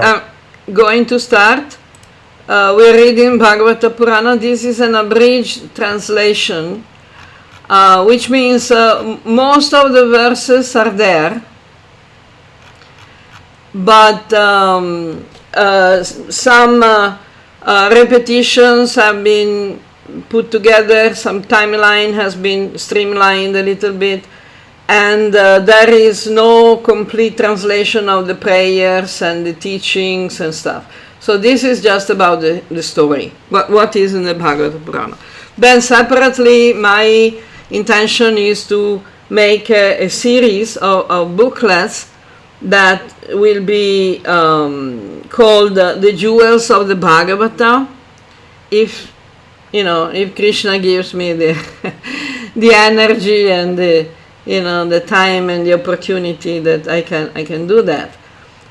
I'm going to start. We're reading Bhagavata Purana. This is an abridged translation, which means most of the verses are there, but some repetitions have been put together, some timeline has been streamlined a little bit, and there is no complete translation of the prayers and the teachings and stuff. So this is just about the story, what is in the Bhagavata Purana. Then separately, my intention is to make a series of booklets that will be called the Jewels of the Bhagavata, if Krishna gives me the the energy and the time and the opportunity that I can do that.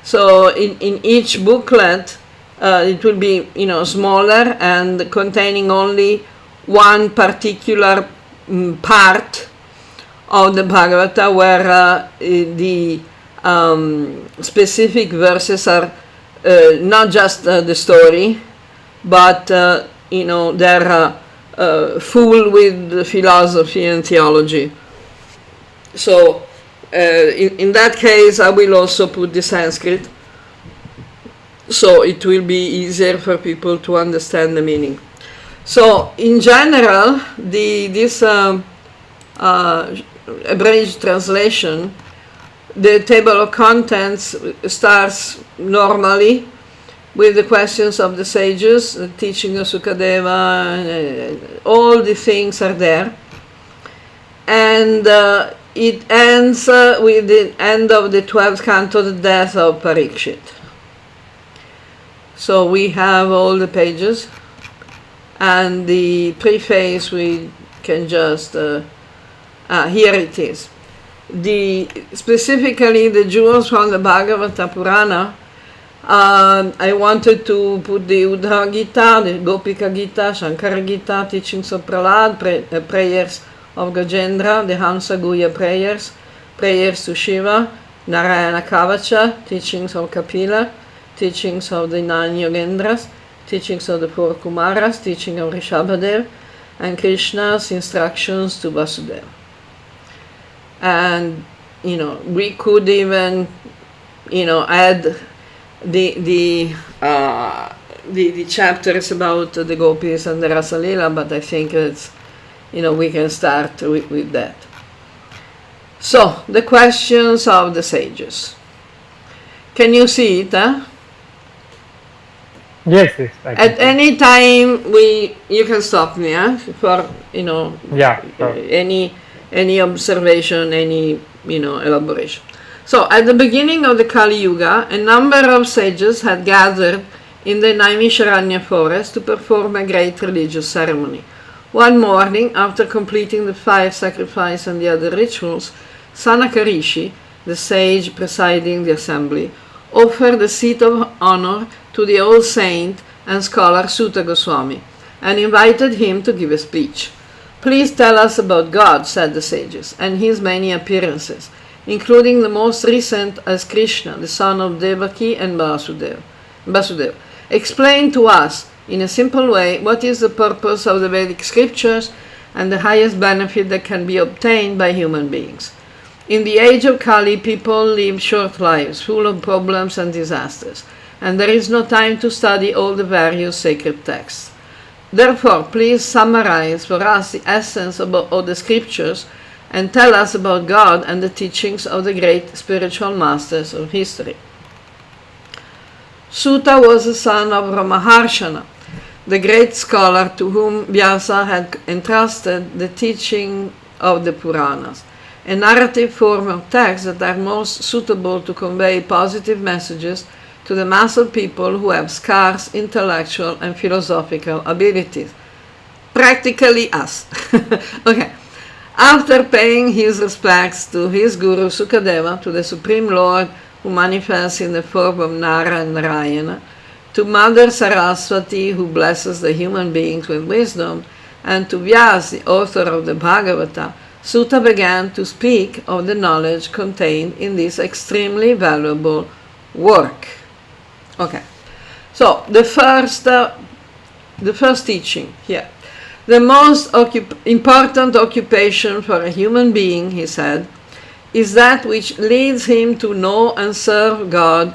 So in each booklet, it will be smaller and containing only one particular part of the Bhagavata, where the specific verses are not just the story, but they're full with philosophy and theology. So in that case, I will also put the Sanskrit, so it will be easier for people to understand the meaning. So in general, this abridged translation, the table of contents starts normally with the questions of the sages, the teaching of Sukadeva, all the things are there. And it ends with the end of the 12th canto, the death of Parikshit. So we have all the pages, and the preface we can just, here it is. Specifically the jewels from the Bhagavata Purana, I wanted to put the Uddhava Gita, the Gopika Gita, Shankara Gita, teachings of Prahlad, prayers of Gajendra, the Hamsa Guhya prayers, prayers to Shiva, Narayana Kavacha, teachings of Kapila, teachings of the 9 Yogendras, teachings of the 4 Kumaras, teaching of Rishabhadev, and Krishna's instructions to Vasudeva. And we could even add the chapters about the gopis and the Rasalila, but I think it's we can start with that. So the questions of the sages. Can you see it? Yes. At any time you can stop me for Sure. any observation, any elaboration. So at the beginning of the Kali Yuga, a number of sages had gathered in the Naimisharanya forest to perform a great religious ceremony. One morning, after completing the 5 sacrifices and the other rituals, Sanaka Rishi, the sage presiding the assembly, offered the seat of honor to the old saint and scholar Suta Goswami, and invited him to give a speech. "Please tell us about God," said the sages, "and his many appearances, including the most recent as Krishna, the son of Devaki and Vasudeva. Explain to us, in a simple way, what is the purpose of the Vedic scriptures and the highest benefit that can be obtained by human beings. In the age of Kali, people live short lives, full of problems and disasters, and there is no time to study all the various sacred texts. Therefore, please summarize for us the essence of the scriptures and tell us about God and the teachings of the great spiritual masters of history." Suta was the son of Ramaharshana, the great scholar to whom Vyasa had entrusted the teaching of the Puranas, a narrative form of texts that are most suitable to convey positive messages to the mass of people who have scarce intellectual and philosophical abilities. Practically us. Okay. After paying his respects to his guru Sukadeva, to the Supreme Lord who manifests in the form of Nara and Narayana, to Mother Saraswati who blesses the human beings with wisdom, and to Vyas, the author of the Bhagavata, Suta began to speak of the knowledge contained in this extremely valuable work. Okay. So the first teaching here. The most important occupation for a human being, he said, is that which leads him to know and serve God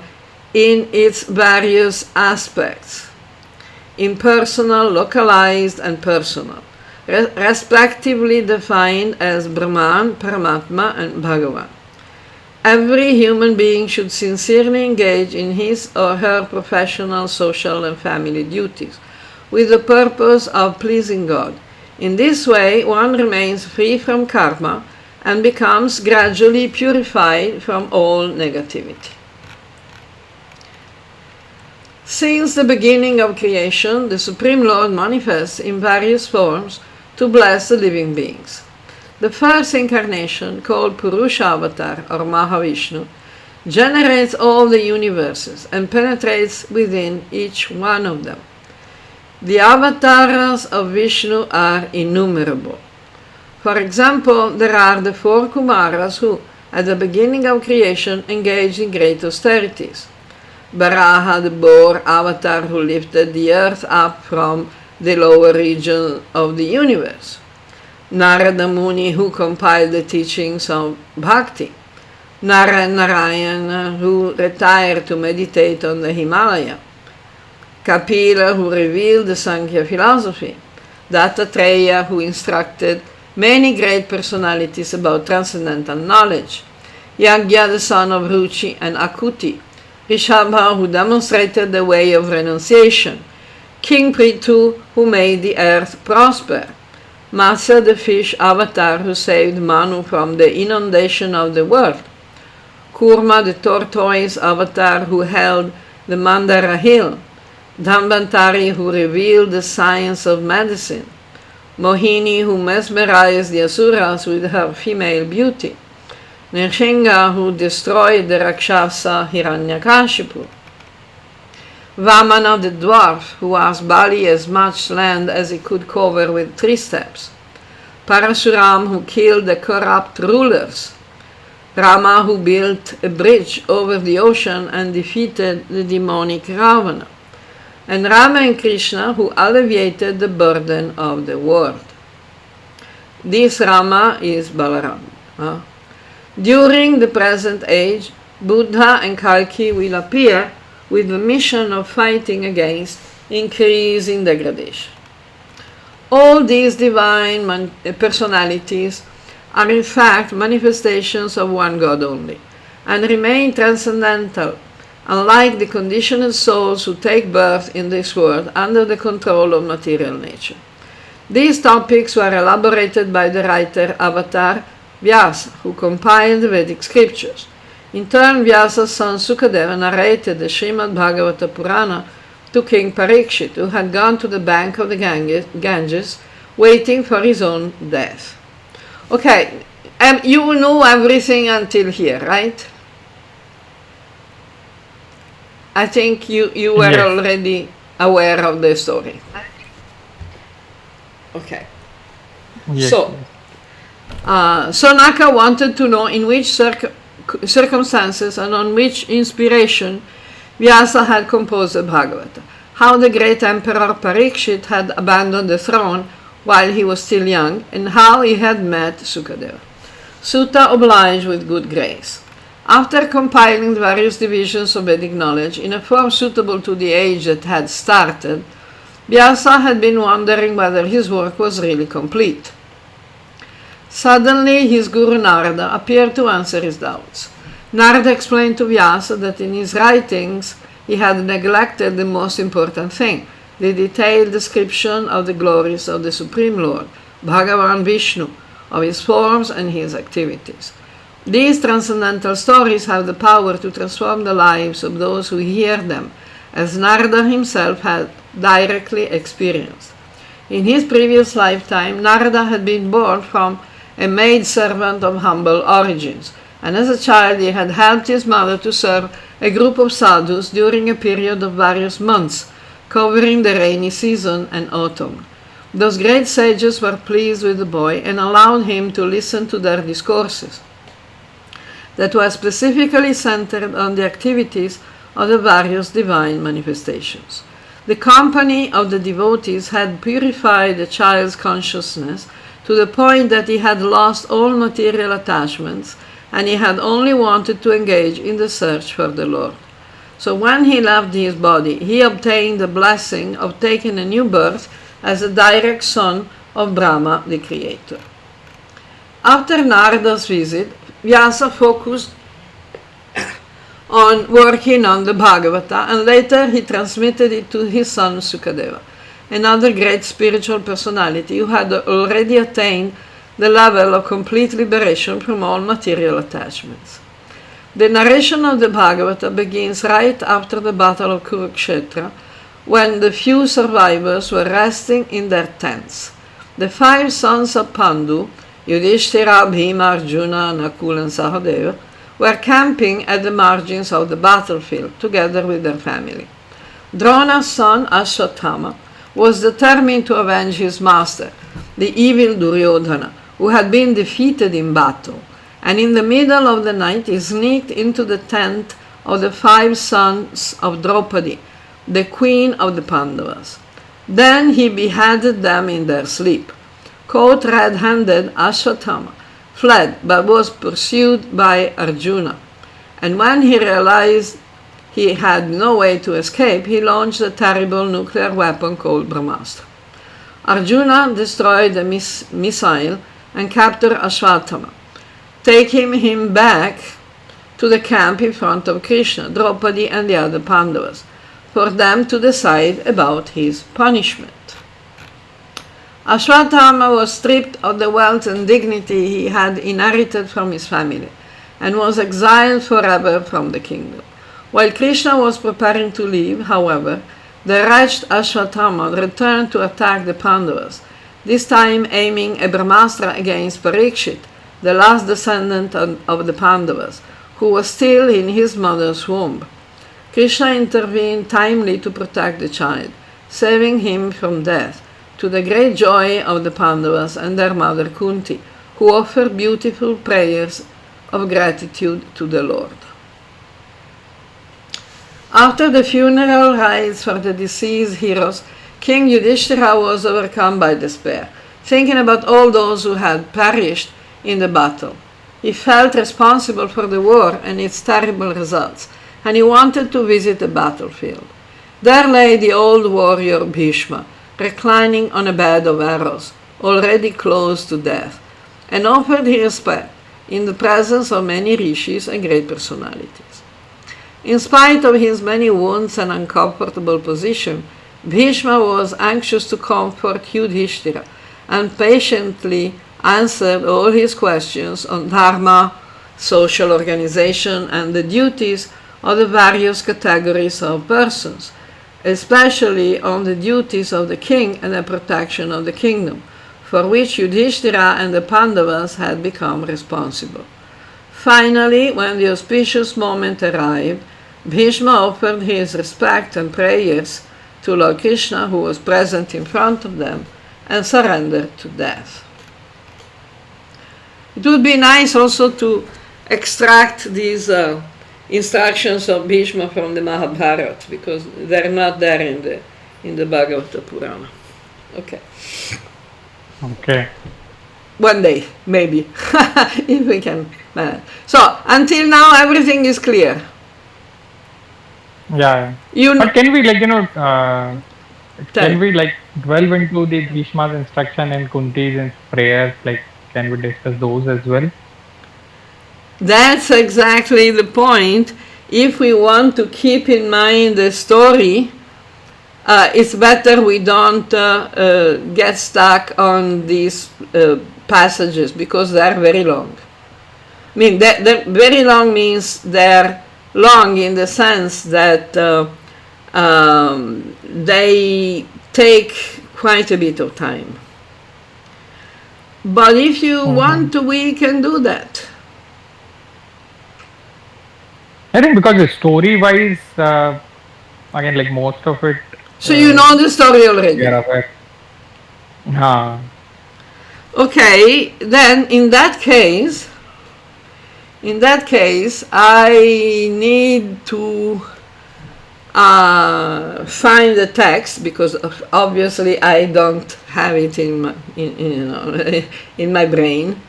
in its various aspects, impersonal, localized, and personal, respectively defined as Brahman, Paramatma, and Bhagavan. Every human being should sincerely engage in his or her professional, social, and family duties with the purpose of pleasing God. In this way, one remains free from karma and becomes gradually purified from all negativity. Since the beginning of creation, the Supreme Lord manifests in various forms to bless the living beings. The first incarnation, called Purusha Avatar or Mahavishnu, generates all the universes and penetrates within each one of them. The avatars of Vishnu are innumerable. For example, there are the 4 Kumaras who, at the beginning of creation, engaged in great austerities. Varaha, the boar avatar who lifted the earth up from the lower region of the universe. Narada Muni, who compiled the teachings of Bhakti. Narayana, who retired to meditate on the Himalaya. Kapila, who revealed the Sankhya philosophy. Dattatreya, who instructed many great personalities about transcendental knowledge. Yagya, the son of Ruchi and Akuti. Rishabha, who demonstrated the way of renunciation. King Prithu, who made the earth prosper. Matsya, the fish avatar who saved Manu from the inundation of the world. Kurma, the tortoise avatar who held the Mandara hill. Dhanvantari, who revealed the science of medicine. Mohini, who mesmerized the Asuras with her female beauty. Nirshinga, who destroyed the Rakshasa Hiranyakashipu. Vamana, the dwarf, who asked Bali as much land as he could cover with 3 steps. Parasuram, who killed the corrupt rulers. Rama, who built a bridge over the ocean and defeated the demonic Ravana. And Rama and Krishna, who alleviated the burden of the world. This Rama is Balaram. During the present age, Buddha and Kalki will appear with the mission of fighting against increasing degradation. All these divine personalities are in fact manifestations of one God only, and remain transcendental, unlike the conditioned souls who take birth in this world under the control of material nature. These topics were elaborated by the writer Avatar Vyasa, who compiled the Vedic scriptures. In turn, Vyasa's son Sukadeva narrated the Srimad Bhagavata Purana to King Parikshit, who had gone to the bank of the Ganges, waiting for his own death. Okay, you know everything until here, right? I think you were already aware of the story. Okay. Yes. So, Sonaka wanted to know in which circumstances and on which inspiration Vyasa had composed the Bhagavata, how the great emperor Parikshit had abandoned the throne while he was still young, and how he had met Sukadeva. Sutta obliged with good grace. After compiling the various divisions of Vedic knowledge in a form suitable to the age that had started, Vyasa had been wondering whether his work was really complete. Suddenly, his guru Narada appeared to answer his doubts. Narada explained to Vyasa that in his writings he had neglected the most important thing, the detailed description of the glories of the Supreme Lord, Bhagavan Vishnu, of his forms and his activities. These transcendental stories have the power to transform the lives of those who hear them, as Narada himself had directly experienced. In his previous lifetime, Narada had been born from a maidservant of humble origins, and as a child he had helped his mother to serve a group of sadhus during a period of various months, covering the rainy season and autumn. Those great sages were pleased with the boy and allowed him to listen to their discourses that were specifically centered on the activities of the various divine manifestations. The company of the devotees had purified the child's consciousness to the point that he had lost all material attachments and he had only wanted to engage in the search for the Lord. So when he left his body, he obtained the blessing of taking a new birth as a direct son of Brahma, the creator. After Narada's visit, Vyasa focused on working on the Bhagavata, and later he transmitted it to his son Sukadeva, another great spiritual personality who had already attained the level of complete liberation from all material attachments. The narration of the Bhagavata begins right after the battle of Kurukshetra, when the few survivors were resting in their tents. The 5 sons of Pandu, Yudhishthira, Bhima, Arjuna, Nakul, and Sahadeva, were camping at the margins of the battlefield together with their family. Drona's son Ashwatthama was determined to avenge his master, the evil Duryodhana, who had been defeated in battle, and in the middle of the night he sneaked into the tent of the 5 sons of Draupadi, the queen of the Pandavas. Then he beheaded them in their sleep. Caught red-handed, Ashwatthama fled but was pursued by Arjuna, and when he realized he had no way to escape, he launched a terrible nuclear weapon called Brahmastra. Arjuna destroyed the missile and captured Ashwatthama, taking him back to the camp in front of Krishna, Draupadi, and the other Pandavas, for them to decide about his punishment. Ashwatthama was stripped of the wealth and dignity he had inherited from his family, and was exiled forever from the kingdom. While Krishna was preparing to leave, however, the wretched Ashwatthama returned to attack the Pandavas, this time aiming a Brahmastra against Parikshit, the last descendant of the Pandavas, who was still in his mother's womb. Krishna intervened timely to protect the child, saving him from death, to the great joy of the Pandavas and their mother Kunti, who offered beautiful prayers of gratitude to the Lord. After the funeral rites for the deceased heroes, King Yudhishthira was overcome by despair, thinking about all those who had perished in the battle. He felt responsible for the war and its terrible results, and he wanted to visit the battlefield. There lay the old warrior Bhishma, reclining on a bed of arrows, already close to death, and offered his respect in the presence of many rishis and great personalities. In spite of his many wounds and uncomfortable position, Bhishma was anxious to comfort Yudhishthira and patiently answered all his questions on dharma, social organization, and the duties of the various categories of persons, especially on the duties of the king and the protection of the kingdom, for which Yudhishthira and the Pandavas had become responsible. Finally, when the auspicious moment arrived, Bhishma offered his respect and prayers to Lord Krishna, who was present in front of them, and surrendered to death. It would be nice also to extract these instructions of Bhishma from the Mahabharata, because they're not there in the Bhagavata Purana. Okay. Okay. One day, maybe, if we can manage. So, until now, everything is clear. Yeah. But can we can we delve into the Bhishma's instruction and Kunti's prayers? Can we discuss those as well? That's exactly the point. If we want to keep in mind the story, it's better we don't get stuck on these passages, because they're very long. I mean, they're very long means they're long in the sense that they take quite a bit of time. But if you want to, we can do that. I think because the story-wise, again, most of it. So you know the story already. Yeah. Okay, then in that case, I need to find the text, because obviously I don't have it in my, in my brain,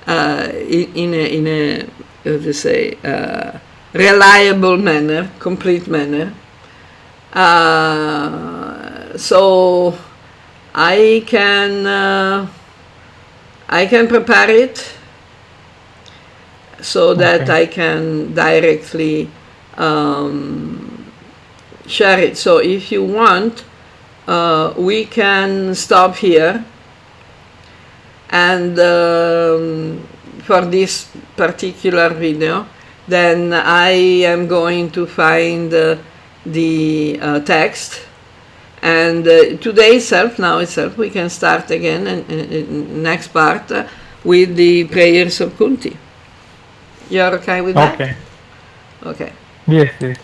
in a how to say, reliable manner, complete manner. So I can prepare it so that Okay. I can directly share it. So if you want, we can stop here, and for this particular video, then I am going to find the text, and today itself, now itself, we can start again and next part with the prayers of Kunti. You're okay with that? Okay. Okay. Yes, yes.